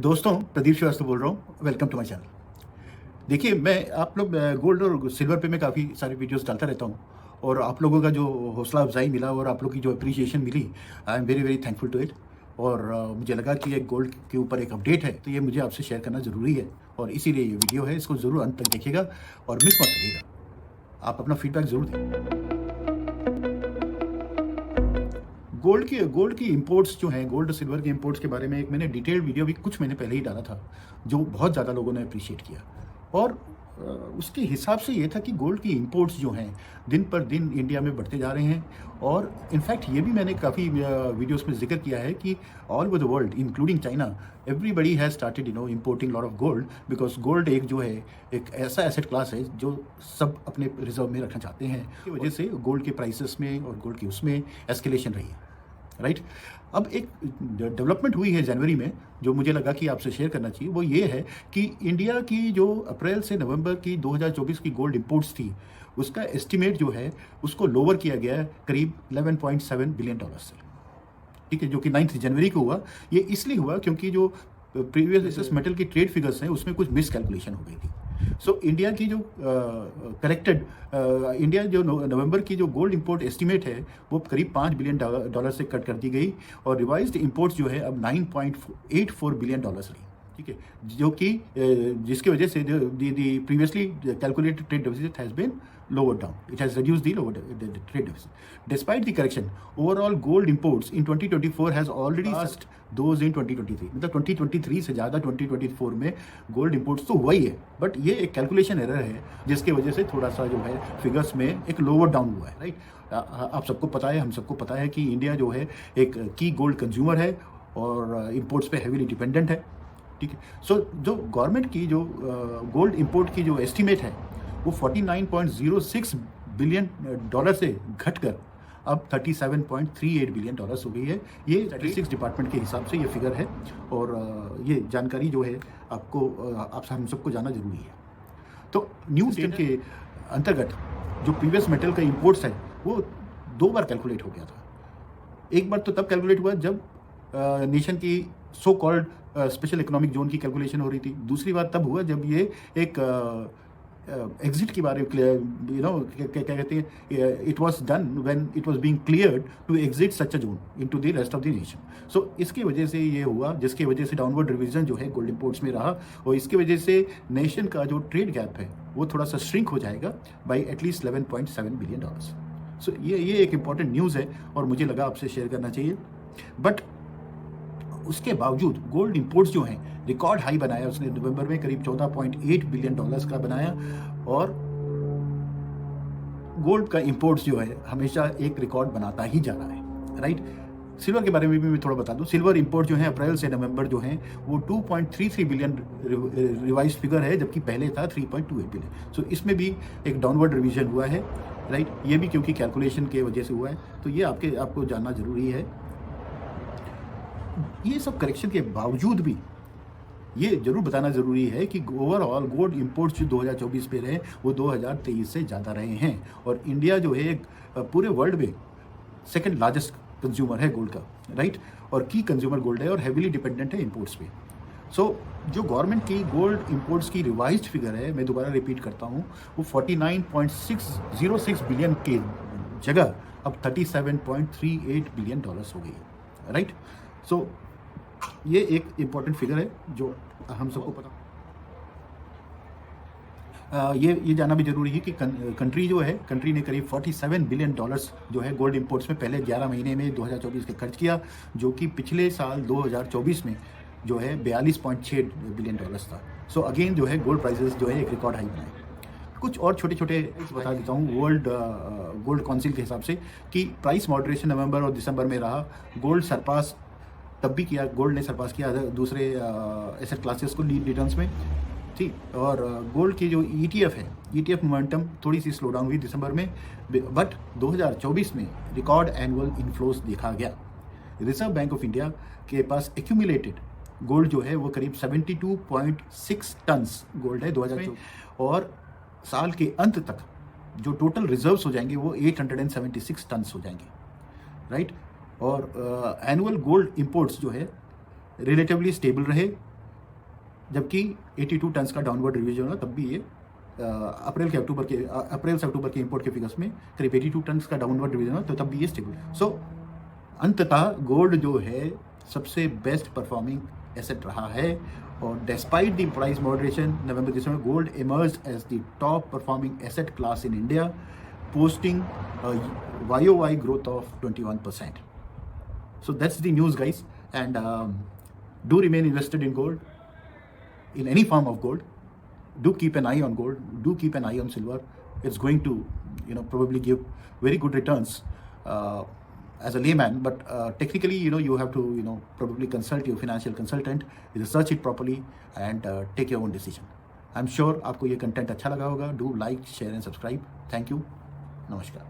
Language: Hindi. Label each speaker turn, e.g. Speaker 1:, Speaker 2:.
Speaker 1: दोस्तों, प्रदीप श्रीवास्तव बोल रहा हूँ। Welcome to my channel. देखिए, मैं आप लोग गोल्ड और सिल्वर पे मैं काफ़ी सारे वीडियोस डालता रहता हूँ और आप लोगों का जो हौसला अफजाई मिला और आप लोग की जो अप्रिसिएशन मिली, I am very very thankful to it. और मुझे लगा कि एक गोल्ड के ऊपर एक अपडेट है, तो ये मुझे आपसे शेयर करना ज़रूरी है और इसीलिए ये वीडियो है। इसको ज़रूर अंत तक देखिएगा और मिस मत करिएगा। आप अपना फीडबैक ज़रूर दें। गोल्ड की इंपोर्ट्स जो हैं, गोल्ड सिल्वर के इंपोर्ट्स के बारे में एक मैंने डिटेल्ड वीडियो भी कुछ महीने पहले ही डाला था, जो बहुत ज़्यादा लोगों ने अप्रिशिएट किया। और उसके हिसाब से ये था कि गोल्ड की इंपोर्ट्स जो हैं दिन पर दिन इंडिया में बढ़ते जा रहे हैं। और इनफैक्ट ये भी मैंने काफ़ी वीडियोस में जिक्र किया है कि all over the world including China, everybody has started importing lot of gold, because gold एक जो है एक ऐसा एसेट क्लास है जो सब अपने रिजर्व में रखना चाहते हैं। की वजह से गोल्ड के प्राइसेस में और गोल्ड की उसमें एस्केलेशन रही है, राइट। अब एक डेवलपमेंट हुई है जनवरी में जो मुझे लगा कि आपसे शेयर करना चाहिए। वो ये है कि इंडिया की जो अप्रैल से नवंबर की 2024 की गोल्ड इंपोर्ट्स थी, उसका एस्टिमेट जो है उसको लोअर किया गया है करीब 11.7 बिलियन डॉलर से। ठीक है, जो कि 9 जनवरी को हुआ। ये इसलिए हुआ क्योंकि जो प्रीवियस मेटल की ट्रेड फिगर्स हैं उसमें कुछ मिस कैलकुलेशन हो गई थी। सो इंडिया की जो करेक्टेड इंडिया जो नवंबर की जो गोल्ड इंपोर्ट एस्टीमेट है वो करीब 5 बिलियन डॉलर से कट कर दी गई और रिवाइज्ड इंपोर्ट्स जो है अब 9.84 बिलियन डॉलर्स रही। ठीक है, जो कि जिसकी वजह से previously calculated trade deficit has been lowered down. It has reduced the trade deficit. Despite the correction, overall gold imports in 2024 has already surpassed those in 2023. मतलब 2023 से ज़्यादा 2024 में गोल्ड इंपोर्ट्स तो हुआ ही है, बट ये एक कैलकुलेशन एरर है जिसकी वजह से थोड़ा सा जो है फिगर्स में एक लोअर डाउन हुआ है, राइट। आप सबको पता है, हम सबको पता है कि इंडिया जो है एक की गोल्ड कंज्यूमर है और इंपोर्ट्स पे हैवीली डिपेंडेंट है। ठीक है, सो जो गवर्नमेंट की जो गोल्ड इंपोर्ट की जो एस्टीमेट है वो 49.06 बिलियन डॉलर से घटकर अब 37.38 बिलियन डॉलर्स हो गई है। ये स्टैटिस्टिक्स डिपार्टमेंट के हिसाब से ये फिगर है और ये जानकारी जो है आपको आप हम सबको जानना जरूरी है। तो न्यू स्टेट के अंतर्गत जो प्रीवियस मेटल का इंपोर्ट्स है वो 2 बार कैलकुलेट हो गया था। एक बार तो तब कैलकुलेट हुआ जब नेशन की so called special economic zone की कैलकुलेशन हो रही थी। दूसरी बार तब हुआ जब ये एक एग्जिट के बारे में क्या कहते हैं, it was done when it was being cleared to exit such a zone into the rest of the nation. So इसकी वजह से ये हुआ, जिसकी वजह से डाउनवर्ड रिविजन जो है गोल्ड इंपोर्ट्स में रहा और इसकी वजह से नेशन का जो ट्रेड गैप है वो थोड़ा सा श्रिंक हो जाएगा बाई एटलीस्ट 11.7 बिलियन डॉलर्स। सो ये एक इंपॉर्टेंट न्यूज़ है और मुझे लगा आपसे शेयर करना चाहिए। बट उसके बावजूद गोल्ड इंपोर्ट्स जो हैं रिकॉर्ड हाई बनाया उसने नवंबर में, करीब 14.8 बिलियन डॉलर्स का बनाया। और गोल्ड का इंपोर्ट्स जो है हमेशा एक रिकॉर्ड बनाता ही जा रहा है, राइट। सिल्वर के बारे में भी मैं थोड़ा बता दूं। सिल्वर इंपोर्ट जो है अप्रैल से नवंबर जो है वो 2.33 बिलियन रिवाइज फिगर है, जबकि पहले था 3.28 बिलियन। सो इसमें भी एक डाउनवर्ड रिवीजन हुआ है, राइट। ये भी क्योंकि कैलकुलेशन के वजह से हुआ है, तो ये आपको जानना जरूरी है। ये सब करेक्शन के बावजूद भी ये जरूर बताना ज़रूरी है कि ओवरऑल गोल्ड इंपोर्ट्स जो 2024 पे रहे वो 2023 से ज़्यादा रहे हैं और इंडिया जो है पूरे वर्ल्ड में सेकंड लार्जेस्ट कंज्यूमर है गोल्ड का, राइट। और की कंज्यूमर गोल्ड है और हैवीली डिपेंडेंट है इंपोर्ट्स पे। सो जो गवर्नमेंट की गोल्ड इंपोर्ट्स की रिवाइज्ड फिगर है, मैं दोबारा रिपीट करता हूँ, वो 49.606 बिलियन के जगह अब 37.38 बिलियन डॉलर्स हो गई है, राइट। सो ये एक इम्पॉर्टेंट फिगर है जो हम सबको पता। ये जानना भी जरूरी है कि कंट्री ने करीब 47 बिलियन डॉलर्स जो है गोल्ड इंपोर्ट्स में पहले 11 महीने में 2024 के खर्च किया, जो कि पिछले साल 2024 में जो है 42.6 बिलियन डॉलर्स था। सो अगेन जो है गोल्ड प्राइसेस जो है एक रिकॉर्ड हाई बनाए। कुछ और छोटे छोटे बता देता हूँ वर्ल्ड गोल्ड काउंसिल के हिसाब से कि प्राइस मॉडरेशन नवंबर और दिसंबर में रहा। गोल्ड सरपास तब भी किया, गोल्ड ने सरपास किया दूसरे एसेट क्लासेस को रिटर्न्स में, ठीक। और गोल्ड की जो ETF है, ETF मोमेंटम थोड़ी सी स्लो डाउन हुई दिसंबर में, बट 2024 में रिकॉर्ड एनुअल इनफ्लोस देखा गया। रिजर्व बैंक ऑफ इंडिया के पास एक्यूमुलेटेड गोल्ड जो है वो करीब 72.6 टन्स गोल्ड है 2024 और साल के अंत तक जो टोटल रिजर्व्स हो जाएंगे वो 876 टन्स हो जाएंगे, राइट। और एनुअल गोल्ड इंपोर्ट्स जो है रिलेटिवली स्टेबल रहे जबकि 82 टन्स का डाउनवर्ड रिवीजन हुआ, तब भी ये अप्रैल से अक्टूबर के इंपोर्ट के फिगर्स में करीब 82 टन्स का डाउनवर्ड रिवीजन हुआ, तो तब भी ये स्टेबल। सो अंततः गोल्ड जो है सबसे बेस्ट परफॉर्मिंग एसेट रहा है, और despite the price moderation November December, gold emerge as the top performing asset class in India, posting a YOY growth of 21%. So that's the news, guys. And do remain invested in gold, in any form of gold. Do keep an eye on gold. Do keep an eye on silver. It's going to, probably give very good returns as a layman. But technically, you have to, probably consult your financial consultant, research it properly, and take your own decision. I'm sure आपको ये कंटेंट अच्छा लगा होगा. Do like, share, and subscribe. Thank you. नमस्कार।